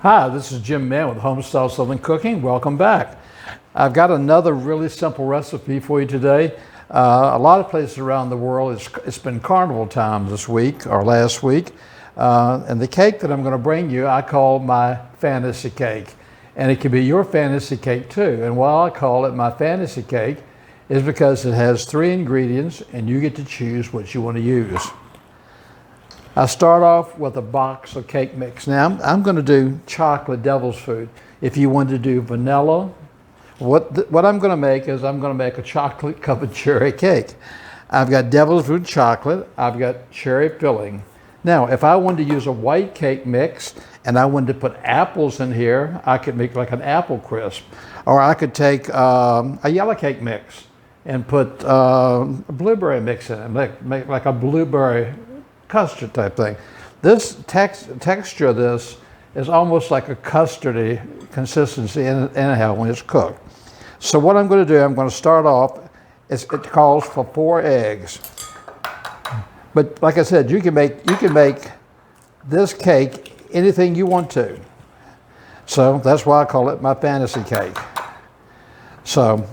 Hi, this is Jim Mann with Homestyle Southern Cooking. Welcome back. I've got another really simple recipe for you today. A lot of places around the world, it's been carnival time this week or last week. And the cake that I'm going to bring you, I call my fantasy cake. And it can be your fantasy cake too. And why I call it my fantasy cake is because it has 3 ingredients and you get to choose what you want to use. I start off with a box of cake mix. Now I'm going to do chocolate devil's food. If you want to do vanilla, what I'm going to make is I'm going to make a chocolate covered cherry cake. I've got devil's food chocolate. I've got cherry filling. Now, if I wanted to use a white cake mix and I wanted to put apples in here, I could make like an apple crisp. Or I could take a yellow cake mix and put a blueberry mix in it, make like a blueberry custard type thing. This texture of this is almost like a custardy consistency anyhow when it's cooked. So what I'm going to do, I'm going to start off, it calls for 4 eggs. But like I said, you can make this cake anything you want to. So that's why I call it my fantasy cake. So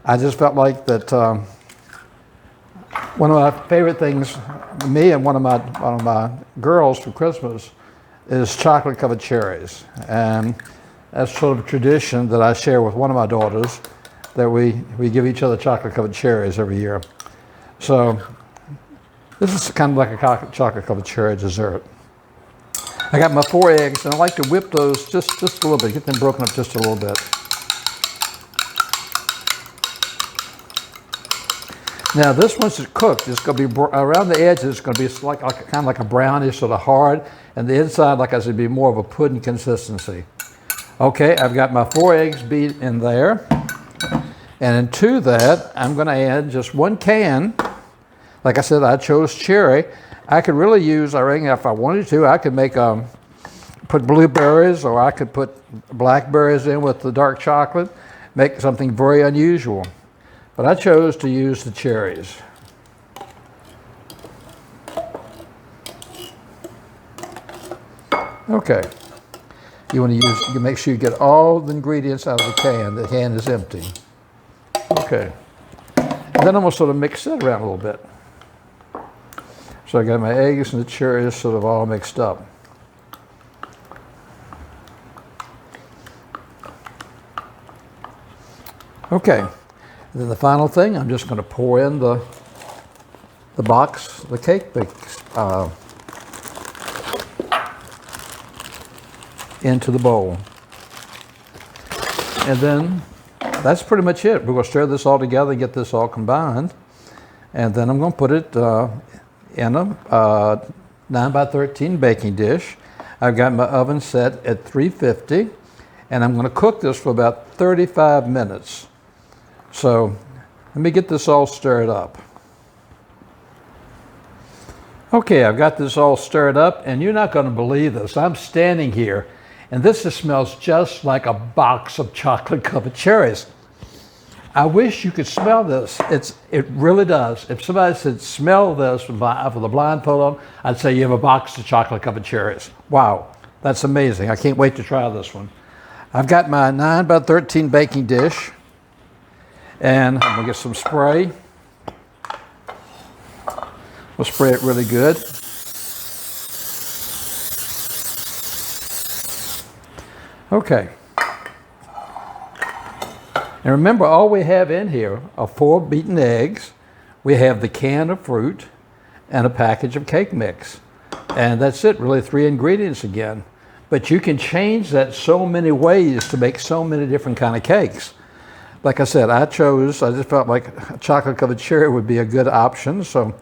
I just felt like that one of my favorite things, me and one of my girls for Christmas, is chocolate covered cherries. And that's sort of a tradition that I share with one of my daughters, that we give each other chocolate covered cherries every year. So this is kind of like a chocolate covered cherry dessert. I got my 4 eggs, and I like to whip those just a little bit, get them broken up just a little bit. Now this once it's cooked, it's going to be around the edges. It's going to be kind of like a brownish, sort of hard, and the inside, like I said, be more of a pudding consistency. Okay, I've got my 4 eggs beat in there, and into that I'm going to add just 1 can. Like I said, I chose cherry. I could really use, I reckon, if I wanted to, I could make put blueberries, or I could put blackberries in with the dark chocolate, make something very unusual. But I chose to use the cherries. Okay. You want to you make sure you get all the ingredients out of the can. The can is empty. Okay. And then I'm going to sort of mix it around a little bit. So I got my eggs and the cherries sort of all mixed up. Okay. And then the final thing, I'm just going to pour in the box, the cake mix, into the bowl. And then that's pretty much it. We're going to stir this all together and get this all combined. And then I'm going to put it in a 9x13 baking dish. I've got my oven set at 350, and I'm going to cook this for about 35 minutes. So let me get this all stirred up. Okay, I've got this all stirred up, and you're not going to believe this. I'm standing here, and this smells just like a box of chocolate covered cherries. I wish you could smell this. It really does. If somebody said, smell this with the blindfold on, I'd say you have a box of chocolate covered cherries. Wow, that's amazing. I can't wait to try this one. I've got my 9x13 baking dish, and I'm gonna get some spray. We'll spray it really good. Okay. And remember, all we have in here are 4 beaten eggs. We have the can of fruit and a package of cake mix. And that's it, really 3 ingredients again. But you can change that so many ways to make so many different kind of cakes. Like I said, I just felt like a chocolate covered cherry would be a good option. So,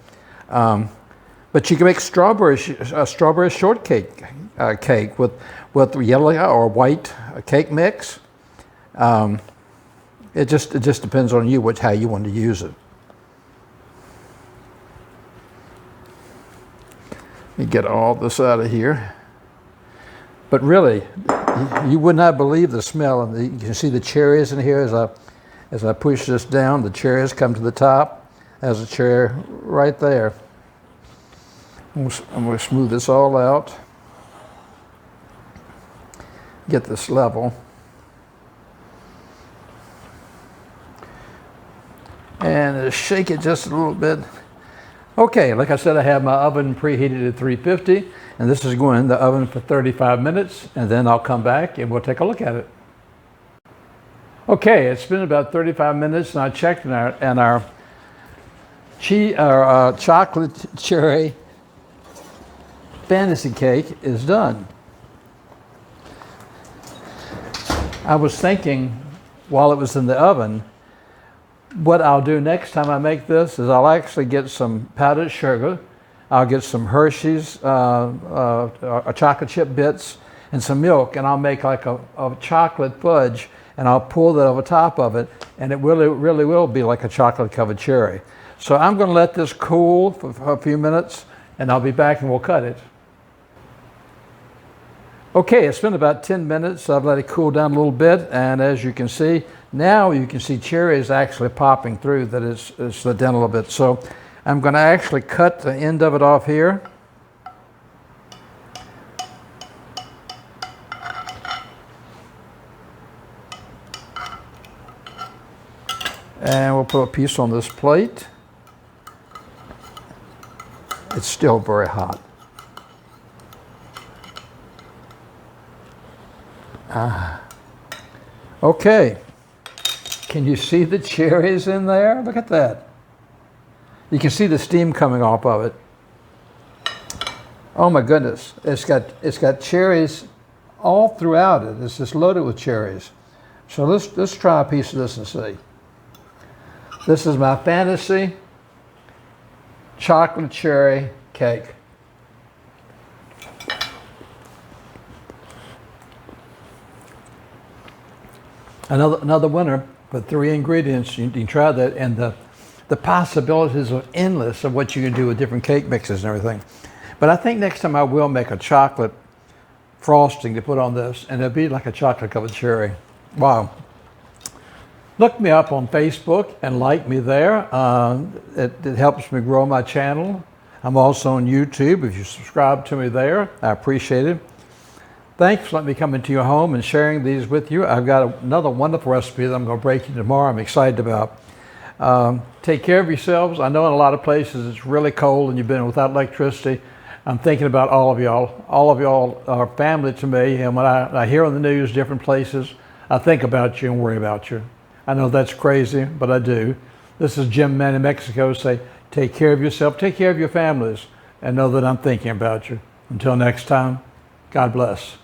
but you can make strawberry shortcake cake with yellow or white cake mix. It just depends on you how you want to use it. Let me get all this out of here. But really, you would not believe the smell. And you can see the cherries in here as I push this down. The cherries come to the top. There's a cherry right there. I'm going to smooth this all out. get this level. And shake it just a little bit. Okay, like I said, I have my oven preheated at 350, and this is going in the oven for 35 minutes, and then I'll come back and we'll take a look at it. Okay, it's been about 35 minutes, and I checked, and our chocolate cherry fantasy cake is done. I was thinking while it was in the oven, what I'll do next time I make this is I'll actually get some powdered sugar. I'll get some Hershey's chocolate chip bits and some milk, and I'll make like a chocolate fudge, and I'll pour that over top of it, and it really will be like a chocolate covered cherry. So I'm going to let this cool for a few minutes, and I'll be back and we'll cut it. Okay, it's been about 10 minutes. I've let it cool down a little bit, and as you can see, now you can see cherries actually popping through, that it's slid down a little bit. So I'm going to actually cut the end of it off here. And we'll put a piece on this plate. It's still very hot. Okay. Can you see the cherries in there? Look at that. You can see the steam coming off of it. Oh my goodness. It's got cherries all throughout it. It's just loaded with cherries. So let's try a piece of this and see. This is my Fantasty chocolate cherry cake. Another winner with 3 ingredients. You can try that, and the possibilities are endless of what you can do with different cake mixes and everything. But I think next time I will make a chocolate frosting to put on this, and it'll be like a chocolate covered cherry. Wow. Look me up on Facebook and like me there. It helps me grow my channel. I'm also on YouTube. If you subscribe to me there, I appreciate it. Thanks for letting me come into your home and sharing these with you. I've got another wonderful recipe that I'm going to break you tomorrow I'm excited about. Take care of yourselves. I know in a lot of places it's really cold and you've been without electricity. I'm thinking about all of y'all. All of y'all are family to me, and when I hear on the news different places, I think about you and worry about you. I know that's crazy, but I do. This is Jim Man in Mexico. Say, take care of yourself, take care of your families, and know that I'm thinking about you. Until next time, God bless.